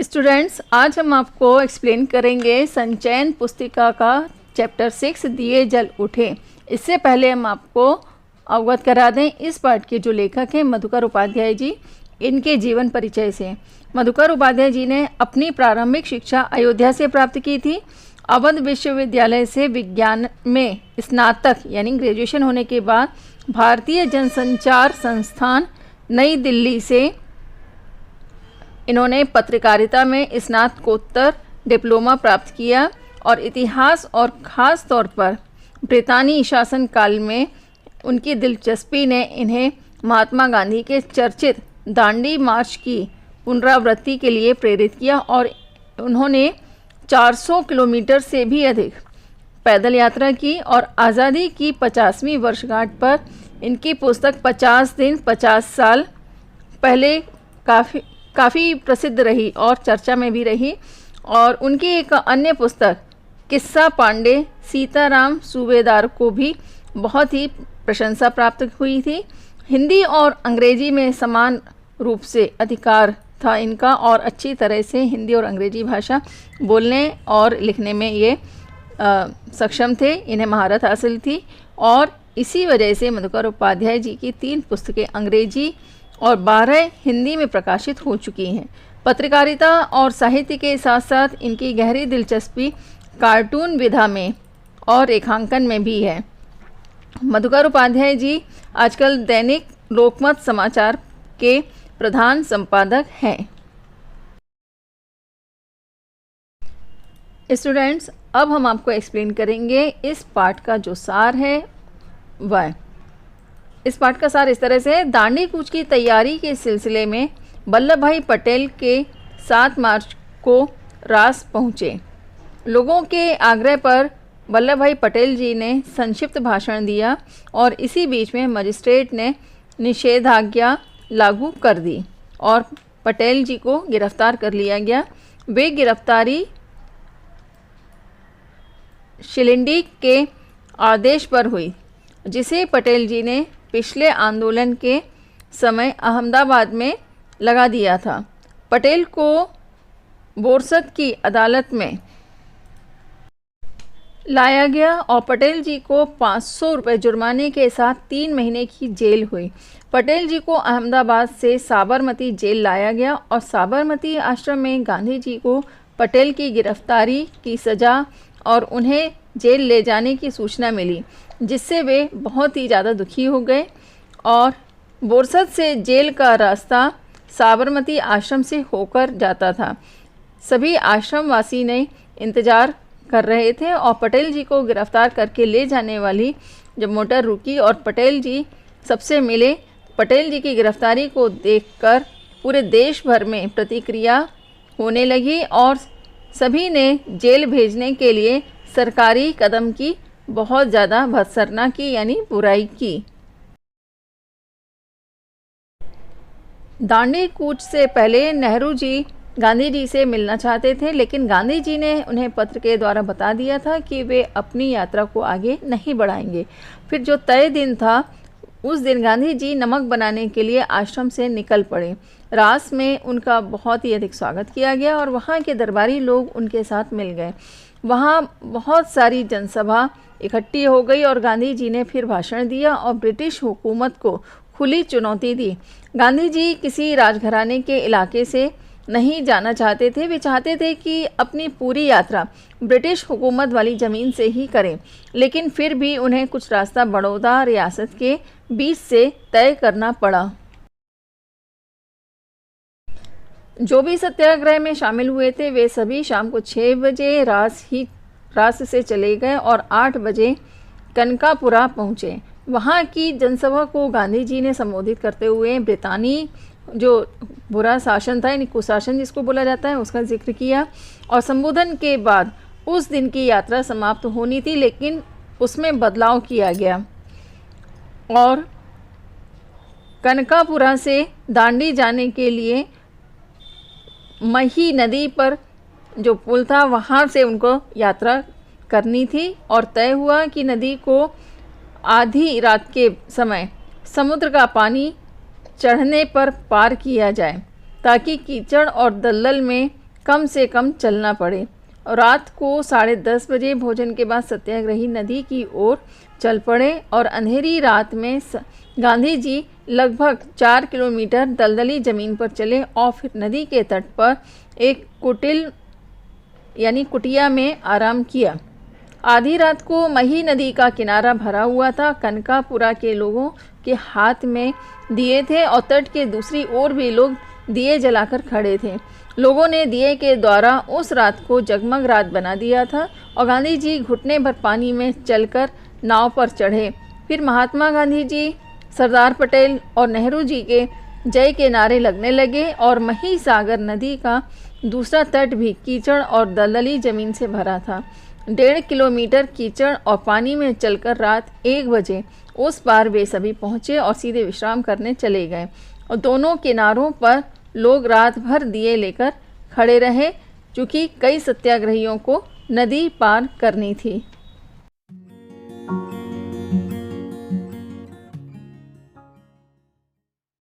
Students, आज हम आपको एक्सप्लेन करेंगे संचयन पुस्तिका का चैप्टर 6 दिए जल उठे। इससे पहले हम आपको अवगत करा दें इस पाठ के जो लेखक हैं मधुकर उपाध्याय जी, इनके जीवन परिचय से। मधुकर उपाध्याय जी ने अपनी प्रारंभिक शिक्षा अयोध्या से प्राप्त की थी। अवध विश्वविद्यालय से विज्ञान में स्नातक यानी ग्रेजुएशन होने के बाद भारतीय जनसंचार संस्थान नई दिल्ली से इन्होंने पत्रकारिता में स्नातकोत्तर डिप्लोमा प्राप्त किया और इतिहास और ख़ास तौर पर ब्रितानी शासन काल में उनकी दिलचस्पी ने इन्हें महात्मा गांधी के चर्चित दांडी मार्च की पुनरावृत्ति के लिए प्रेरित किया और उन्होंने 400 किलोमीटर से भी अधिक पैदल यात्रा की और आज़ादी की 50वीं वर्षगांठ पर इनकी पुस्तक 50 दिन 50 साल पहले काफ़ी प्रसिद्ध रही और चर्चा में भी रही। और उनकी एक अन्य पुस्तक किस्सा पांडे सीताराम सूबेदार को भी बहुत ही प्रशंसा प्राप्त हुई थी। हिंदी और अंग्रेजी में समान रूप से अधिकार था इनका और अच्छी तरह से हिंदी और अंग्रेजी भाषा बोलने और लिखने में ये सक्षम थे, इन्हें महारत हासिल थी। और इसी वजह से मधुकर उपाध्याय जी की 3 पुस्तकें अंग्रेजी और 12 हिंदी में प्रकाशित हो चुकी हैं। पत्रकारिता और साहित्य के साथ साथ इनकी गहरी दिलचस्पी कार्टून विधा में और रेखांकन में भी है। मधुकर उपाध्याय जी आजकल दैनिक लोकमत समाचार के प्रधान संपादक हैं। स्टूडेंट्स, अब हम आपको एक्सप्लेन करेंगे इस पाठ का जो सार है वह। इस पाठ का सार इस तरह से है। दांडी कूच की तैयारी के सिलसिले में वल्लभ भाई पटेल के 7 मार्च को रास पहुँचे। लोगों के आग्रह पर वल्लभ भाई पटेल जी ने संक्षिप्त भाषण दिया और इसी बीच में मजिस्ट्रेट ने निषेधाज्ञा लागू कर दी और पटेल जी को गिरफ्तार कर लिया गया। वे गिरफ्तारी शिलिंडी के आदेश पर हुई, जिसे पटेल जी ने पिछले आंदोलन के समय अहमदाबाद में लगा दिया था। पटेल को बोरसद की अदालत में लाया गया और पटेल जी को 500 रुपये जुर्माने के साथ 3 महीने की जेल हुई। पटेल जी को अहमदाबाद से साबरमती जेल लाया गया और साबरमती आश्रम में गांधी जी को पटेल की गिरफ्तारी की सज़ा और उन्हें जेल ले जाने की सूचना मिली, जिससे वे बहुत ही ज़्यादा दुखी हो गए। और बोरसद से जेल का रास्ता साबरमती आश्रम से होकर जाता था। सभी आश्रमवासी ने इंतज़ार कर रहे थे और पटेल जी को गिरफ्तार करके ले जाने वाली जब मोटर रुकी और पटेल जी सबसे मिले, पटेल जी की गिरफ्तारी को देखकर पूरे देश भर में प्रतिक्रिया होने लगी और सभी ने जेल भेजने के लिए सरकारी कदम की बहुत ज़्यादा भत्सरना की यानी बुराई की। दांडी कूच से पहले नेहरू जी गांधी जी से मिलना चाहते थे, लेकिन गांधी जी ने उन्हें पत्र के द्वारा बता दिया था कि वे अपनी यात्रा को आगे नहीं बढ़ाएंगे। फिर जो तय दिन था उस दिन गांधी जी नमक बनाने के लिए आश्रम से निकल पड़े। रास में उनका बहुत ही अधिक स्वागत किया गया और वहाँ के दरबारी लोग उनके साथ मिल गए। वहाँ बहुत सारी जनसभा इकट्ठी हो गई और गांधी जी ने फिर भाषण दिया और ब्रिटिश हुकूमत को खुली चुनौती दी। गांधी जी किसी राजघराने के इलाके से नहीं जाना चाहते थे। वे चाहते थे कि अपनी पूरी यात्रा ब्रिटिश हुकूमत वाली ज़मीन से ही करें, लेकिन फिर भी उन्हें कुछ रास्ता बड़ौदा रियासत के बीच से तय करना पड़ा। जो भी सत्याग्रह में शामिल हुए थे वे सभी शाम को 6 बजे रास से चले गए और 8 बजे कनकापुरा पहुँचे। वहाँ की जनसभा को गांधी जी ने संबोधित करते हुए ब्रितानी जो बुरा शासन था यानी कुशासन जिसको बोला जाता है उसका जिक्र किया और संबोधन के बाद उस दिन की यात्रा समाप्त होनी थी, लेकिन उसमें बदलाव किया गया और कनकापुरा से दांडी जाने के लिए मही नदी पर जो पुल था वहाँ से उनको यात्रा करनी थी और तय हुआ कि नदी को आधी रात के समय समुद्र का पानी चढ़ने पर पार किया जाए ताकि कीचड़ और दलदल में कम से कम चलना पड़े। और रात को 10:30 बजे भोजन के बाद सत्याग्रही नदी की ओर चल पड़े और अंधेरी रात में गांधी जी लगभग 4 किलोमीटर दलदली ज़मीन पर चले और फिर नदी के तट पर एक कुटिल यानी कुटिया में आराम किया। आधी रात को मही नदी का किनारा भरा हुआ था। कनकापुरा के लोगों के हाथ में दिए थे और तट के दूसरी ओर भी लोग दिए जलाकर खड़े थे। लोगों ने दिए के द्वारा उस रात को जगमग रात बना दिया था और गांधी जी घुटने भर पानी में चलकर नाव पर चढ़े। फिर महात्मा गांधी जी, सरदार पटेल और नेहरू जी के जय के नारे लगने लगे और मही सागर नदी का दूसरा तट भी कीचड़ और दलदली ज़मीन से भरा था। 1.5 किलोमीटर कीचड़ और पानी में चलकर रात 1 बजे उस पार वे सभी पहुँचे और सीधे विश्राम करने चले गए। और दोनों किनारों पर लोग रात भर दिए लेकर खड़े रहे, चूँकि कई सत्याग्रहियों को नदी पार करनी थी।